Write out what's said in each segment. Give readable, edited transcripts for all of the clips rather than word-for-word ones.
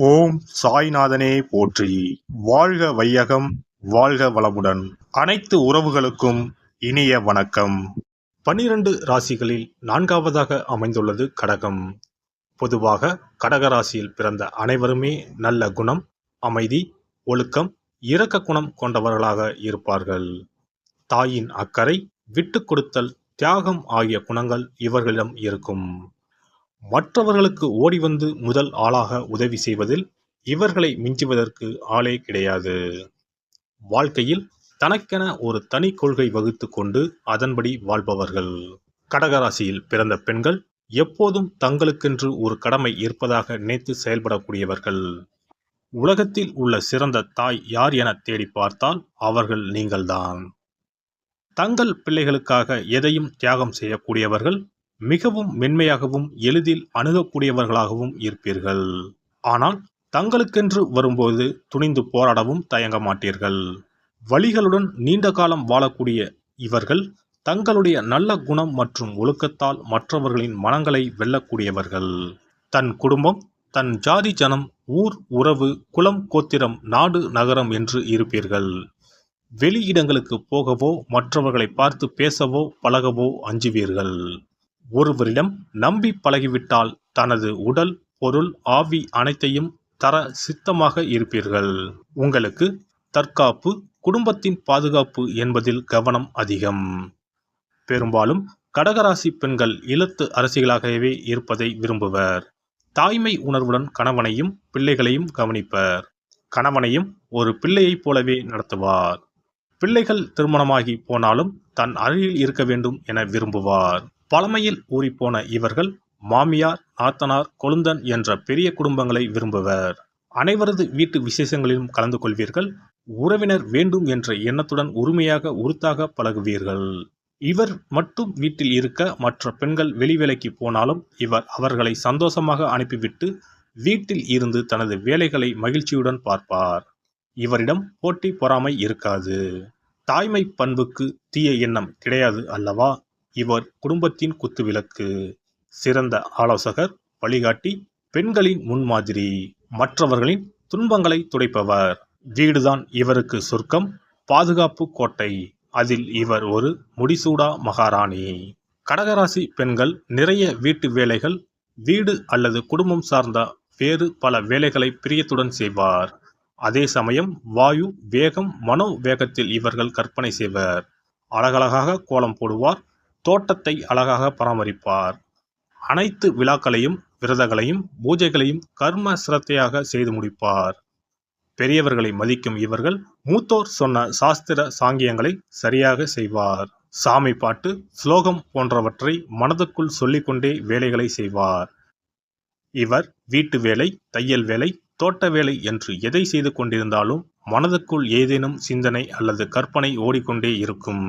ஓம் சாய்நாதனே போற்றி. வாழ்க வையகம், வாழ்க வளமுடன். அனைத்து உறவுகளுக்கும் இனிய வணக்கம். 12 ராசிகளில் 4வதாக அமைந்துள்ளது கடகம். பொதுவாக கடக ராசியில் பிறந்த அனைவருமே நல்ல குணம், அமைதி, ஒழுக்கம், இரக்க குணம் கொண்டவர்களாக இருப்பார்கள். தாயின் அக்கறை, விட்டு கொடுத்தல், தியாகம் ஆகிய குணங்கள் இவர்களிடம் இருக்கும். மற்றவர்களுக்கு ஓடி வந்து முதல் ஆளாக உதவி செய்வதில் இவர்களை மிஞ்சுவதற்கு ஆளே கிடையாது. வாழ்க்கையில் தனக்கென ஒரு தனி கொள்கை வகுத்து கொண்டு அதன்படி வாழ்பவர்கள். கடகராசியில் பிறந்த பெண்கள் எப்போதும் தங்களுக்கென்று ஒரு கடமை இருப்பதாக நினைத்து செயல்படக்கூடியவர்கள். உலகத்தில் உள்ள சிறந்த தாய் யார் என தேடி பார்த்தால் அவர்கள் நீங்கள்தான். தங்கள் பிள்ளைகளுக்காக எதையும் தியாகம் செய்யக்கூடியவர்கள், மிகவும் மென்மையாகவும் எளிதில் அணுகக்கூடியவர்களாகவும் இருப்பீர்கள். ஆனால் தங்களுக்கென்று வரும்போது துணிந்து போராடவும் தயங்க மாட்டீர்கள். வலிகளுடன் நீண்ட காலம் வாழக்கூடிய இவர்கள் தங்களுடைய நல்ல குணம் மற்றும் ஒழுக்கத்தால் மற்றவர்களின் மனங்களை வெல்லக்கூடியவர்கள். தன் குடும்பம், தன் ஜாதி ஜனம், ஊர், உறவு, குலம், கோத்திரம், நாடு, நகரம் என்று இருப்பீர்கள். வெளியிடங்களுக்கு போகவோ மற்றவர்களை பார்த்து பேசவோ பழகவோ அஞ்சுவீர்கள். ஒருவரிடம் நம்பி பழகிவிட்டால் தனது உடல், பொருள், ஆவி அனைத்தையும் தர சித்தமாக இருப்பீர்கள். உங்களுக்கு தற்காப்பு, குடும்பத்தின் பாதுகாப்பு என்பதில் கவனம் அதிகம். பெரும்பாலும் கடகராசி பெண்கள் இல்லத்து அரசிகளாகவே இருப்பதை விரும்புவர். தாய்மை உணர்வுடன் கணவனையும் பிள்ளைகளையும் கவனிப்பர். கணவனையும் ஒரு பிள்ளையைப் போலவே நடத்துவார். பிள்ளைகள் திருமணமாகி போனாலும் தன் அருகில் இருக்க வேண்டும் என விரும்புவார். பழமையில் ஊறிப்போன இவர்கள் மாமியார், நாத்தனார், கொழுந்தன் என்ற பெரிய குடும்பங்களை விரும்புவர். அனைவரது வீட்டு விசேஷங்களிலும் கலந்து கொள்வீர்கள். உறவினர் வேண்டும் என்ற எண்ணத்துடன் உரிமையாக உறுத்தாக பழகுவீர்கள். இவர் மட்டும் வீட்டில் இருக்க மற்ற பெண்கள் வெளி வேலைக்கு போனாலும் இவர் அவர்களை சந்தோஷமாக அனுப்பிவிட்டு வீட்டில் இருந்து தனது வேலைகளை மகிழ்ச்சியுடன் பார்ப்பார். இவரிடம் போட்டி பொறாமை இருக்காது. தாய்மை பண்புக்கு தீய எண்ணம் கிடையாது அல்லவா? இவர் குடும்பத்தின் குத்துவிளக்கு, சிறந்த ஆலோசகர், வழிகாட்டி, பெண்களின் முன்மாதிரி, மற்றவர்களின் துன்பங்களை துடைப்பவர். வீடுதான் இவருக்கு சொர்க்கம், பாதுகாப்பு கோட்டை. அதில் இவர் ஒரு முடிசூடா மகாராணி. கடகராசி பெண்கள் நிறைய வீட்டு வேலைகள், வீடு அல்லது குடும்பம் சார்ந்த வேறு பல வேலைகளை பிரியத்துடன் செய்வார். அதே சமயம் வாயு, வேகம், மனோ வேகத்தில் இவர்கள் கற்பனை செய்வர். அழகழகாக கோலம் போடுவார். தோட்டத்தை அழகாக பராமரிப்பார். அனைத்து விழாக்களையும், விரதங்களையும், பூஜைகளையும் கர்ம சிரத்தையாக செய்து முடிப்பார். பெரியவர்களை மதிக்கும் இவர்கள் மூத்தோர் சொன்ன சாஸ்திர சாங்கியங்களை சரியாக செய்வார். சாமி பாட்டு, ஸ்லோகம் போன்றவற்றை மனதுக்குள் சொல்லிக்கொண்டே வேலைகளை செய்வார். இவர் வீட்டு வேலை, தையல் வேலை, தோட்ட வேலை என்று எதை செய்து கொண்டிருந்தாலும் மனதுக்குள் ஏதேனும் சிந்தனை அல்லது கற்பனை ஓடிக்கொண்டே இருக்கும்.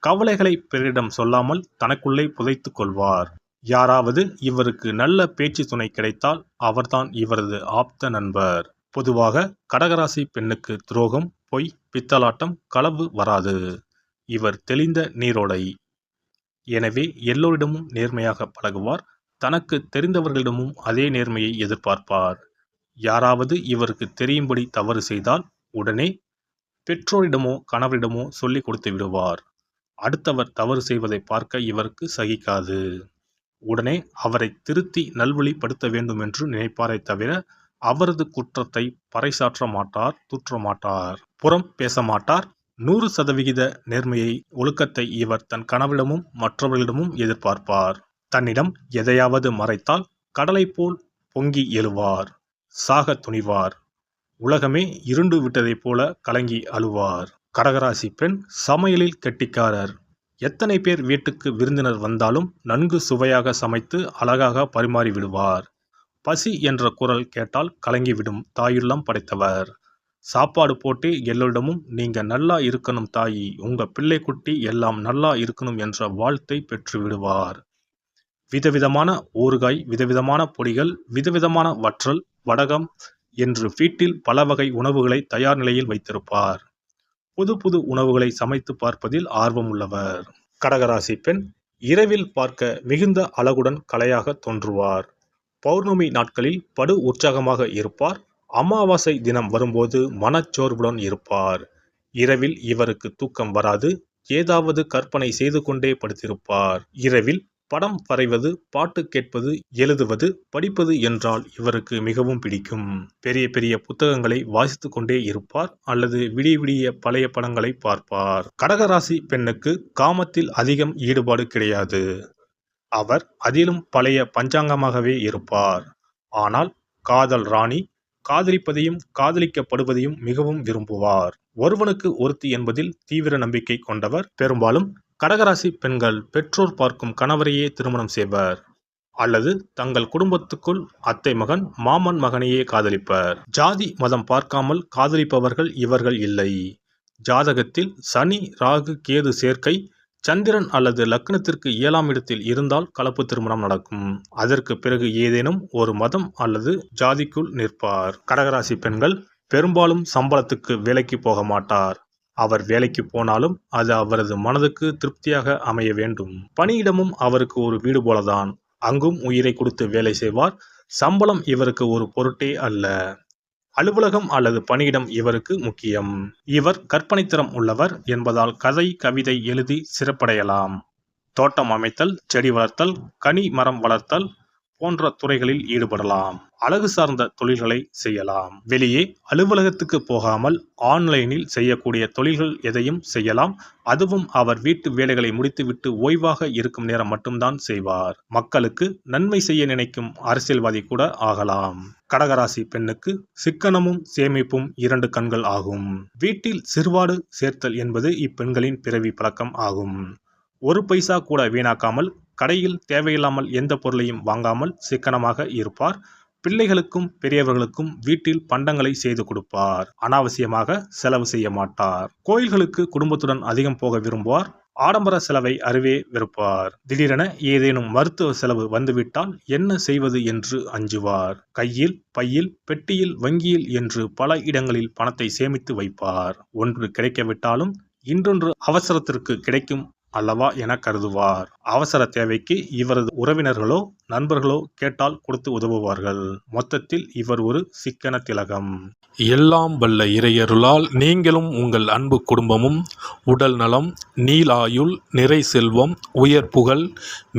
கவலைகளை பிறரிடம் சொல்லாமல் தனக்குள்ளே புதைத்து கொள்வார். யாராவது இவருக்கு நல்ல பேச்சு துணை கிடைத்தால் அவர்தான் இவரது ஆப்த நண்பர். பொதுவாக கடகராசி பெண்ணுக்கு துரோகம், பொய், பித்தலாட்டம், களவு வராது. இவர் தெளிந்த நீரோடை. எனவே எல்லோரிடமும் நேர்மையாக பழகுவார். தனக்கு தெரிந்தவர்களிடமும் அதே நேர்மையை எதிர்பார்ப்பார். யாராவது இவருக்கு தெரியும்படி தவறு செய்தால் உடனே பெற்றோரிடமோ கணவரிடமோ சொல்லிக் கொடுத்து விடுவார். அடுத்தவர் தவறு செய்வதை பார்க்க இவருக்கு சகிக்காது. உடனே அவரை திருத்தி நல்வழிப்படுத்த வேண்டும் என்று நினைப்பாரை தவிர அவரது குற்றத்தை பறைசாற்ற மாட்டார், தூற்ற மாட்டார், புறம் பேச மாட்டார். 100% நேர்மையை, ஒழுக்கத்தை இவர் தன் கணவரிடமும் மற்றவர்களிடமும் எதிர்பார்ப்பார். தன்னிடம் எதையாவது மறைத்தால் கடலை போல் பொங்கி எழுவார். சாக துணிவார். உலகமே இருண்டு விட்டதைப் போல கலங்கி அழுவார். கடகராசி பெண் சமையலில் கெட்டிக்காரர். எத்தனை பேர் வீட்டுக்கு விருந்தினர் வந்தாலும் நன்கு சுவையாக சமைத்து அழகாக பரிமாறி விடுவார். பசி என்ற குரல் கேட்டால் கலங்கிவிடும் தாயுள்ளம் படைத்தவர். சாப்பாடு போட்டு எல்லோரிடமும் நீங்க நல்லா இருக்கணும் தாயி, உங்க பிள்ளை குட்டி எல்லாம் நல்லா இருக்கணும் என்ற வாழ்த்தை பெற்று விடுவார். விதவிதமான ஊறுகாய், விதவிதமான பொடிகள், விதவிதமான வற்றல், வடகம் என்று வீட்டில் பல வகை உணவுகளை தயார் நிலையில் வைத்திருப்பார். புது புது உணவுகளை சமைத்து பார்ப்பதில் ஆர்வம் உள்ளவர். கடகராசி பெண் இரவில் பார்க்க மிகுந்த அழகுடன் கலையாக தோன்றுவார். பௌர்ணமி நாட்களில் படு உற்சாகமாக இருப்பார். அமாவாசை தினம் வரும்போது மனச்சோர்வுடன் இருப்பார். இரவில் இவருக்கு தூக்கம் வராது. ஏதாவது கற்பனை செய்து கொண்டே படுத்திருப்பார். இரவில் படம் வரைவது, பாட்டு கேட்பது, எழுதுவது, படிப்பது என்றால் இவருக்கு மிகவும் பிடிக்கும். பெரிய பெரிய புத்தகங்களை வாசித்துக் கொண்டே இருப்பார் அல்லது விடிய விடிய பழைய படங்களை பார்ப்பார். கடகராசி பெண்ணுக்கு காமத்தில் அதிகம் ஈடுபாடு கிடையாது. அவர் அதிலும் பழைய பஞ்சாங்கமாகவே இருப்பார். ஆனால் காதல் ராணி, காதலிப்பதையும் காதலிக்கப்படுவதையும் மிகவும் விரும்புவார். ஒருவனுக்கு ஒருத்தி என்பதில் தீவிர நம்பிக்கை கொண்டவர். பெரும்பாலும் கடகராசி பெண்கள் பெற்றோர் பார்க்கும் கணவரையே திருமணம் செய்வர் அல்லது தங்கள் குடும்பத்துக்குள் அத்தை மகன், மாமன் மகனையே காதலிப்பர். ஜாதி மதம் பார்க்காமல் காதலிப்பவர்கள் இவர்கள் இல்லை. ஜாதகத்தில் சனி, ராகு, கேது சேர்க்கை, சந்திரன் அல்லது லக்னத்திற்கு 7ஆம் இடத்தில் இருந்தால் கலப்பு திருமணம் நடக்கும். அதற்கு பிறகு ஏதேனும் ஒரு மதம் அல்லது ஜாதிக்குள் நிற்பார். கடகராசி பெண்கள் பெரும்பாலும் சம்பளத்துக்கு வேலைக்கு போக மாட்டார். அவர் வேலைக்கு போனாலும் அது அவரது மனதுக்கு திருப்தியாக அமைய வேண்டும். பணியிடமும் அவருக்கு ஒரு வீடு போலதான். அங்கும் உயிரை கொடுத்து வேலை செய்வார். சம்பளம் இவருக்கு ஒரு பொருட்டே அல்ல. அலுவலகம் அல்லது பணியிடம் இவருக்கு முக்கியம். இவர் கற்பனைத்திறம் உள்ளவர் என்பதால் கதை, கவிதை எழுதி சிறப்படையலாம். தோட்டம் அமைத்தல், செடி வளர்த்தல், கனி மரம் வளர்த்தல் போன்ற துறைகளில் ஈடுபடலாம். அழகு சார்ந்த தொழில்களை செய்யலாம். வெளியே அலுவலகத்துக்கு போகாமல் ஆன்லைனில் செய்யக்கூடிய தொழில்கள் எதையும் செய்யலாம். அதுவும் அவர் வீட்டு வேலைகளை முடித்துவிட்டு ஓய்வாக இருக்கும் நேரம் மட்டும்தான் செய்வார். மக்களுக்கு நன்மை செய்ய நினைக்கும் அரசியல்வாதி கூட ஆகலாம். கடகராசி பெண்ணுக்கு சிக்கனமும் சேமிப்பும் 2 கண்கள் ஆகும். வீட்டில் சிறுவாடு சேர்த்தல் என்பது இப்பெண்களின் பிறவி பழக்கம் ஆகும். ஒரு பைசா கூட வீணாக்காமல், கடையில் தேவையில்லாமல் எந்த பொருளையும் வாங்காமல் சிக்கனமாக இருப்பார். பிள்ளைகளுக்கும் பெரியவர்களுக்கும் வீட்டில் பண்டங்களை செய்து கொடுப்பார். அனாவசியமாக செலவு செய்ய மாட்டார். கோயில்களுக்கு குடும்பத்துடன் அதிகம் போக விரும்புவார். ஆடம்பர செலவை அறவே வெறுப்பார். திடீரென ஏதேனும் மருத்துவ செலவு வந்துவிட்டால் என்ன செய்வது என்று அஞ்சுவார். கையில், பையில், பெட்டியில், வங்கியில் என்று பல இடங்களில் பணத்தை சேமித்து வைப்பார். ஒன்று கிடைக்கவிட்டாலும் இன்னொன்று அவசரத்திற்கு கிடைக்கும் அல்லவா என கருதுவார். அவசர தேவைக்கு இவரது உறவினர்களோ நண்பர்களோ கேட்டால் கொடுத்து உதவுவார்கள். மொத்தத்தில் இவர் ஒரு சிக்கன திலகம். எல்லாம் வல்ல இறையருளால் நீங்களும் உங்கள் அன்பு குடும்பமும் உடல் நலம், நீளாயுள், நிறை செல்வம், உயர் புகழ்,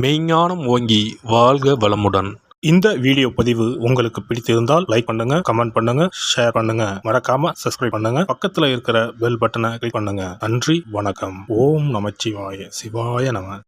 மெய்ஞானம் ஓங்கி வாழ்க வளமுடன். இந்த வீடியோ பதிவு உங்களுக்கு பிடித்திருந்தால் லைக் பண்ணுங்க, கமெண்ட் பண்ணுங்க, ஷேர் பண்ணுங்க. மறக்காம சப்ஸ்கிரைப் பண்ணுங்க. பக்கத்துல இருக்கிற பெல் பட்டனை கிளிக் பண்ணுங்க. நன்றி, வணக்கம். ஓம் நமச்சிவாய. சிவாய நம.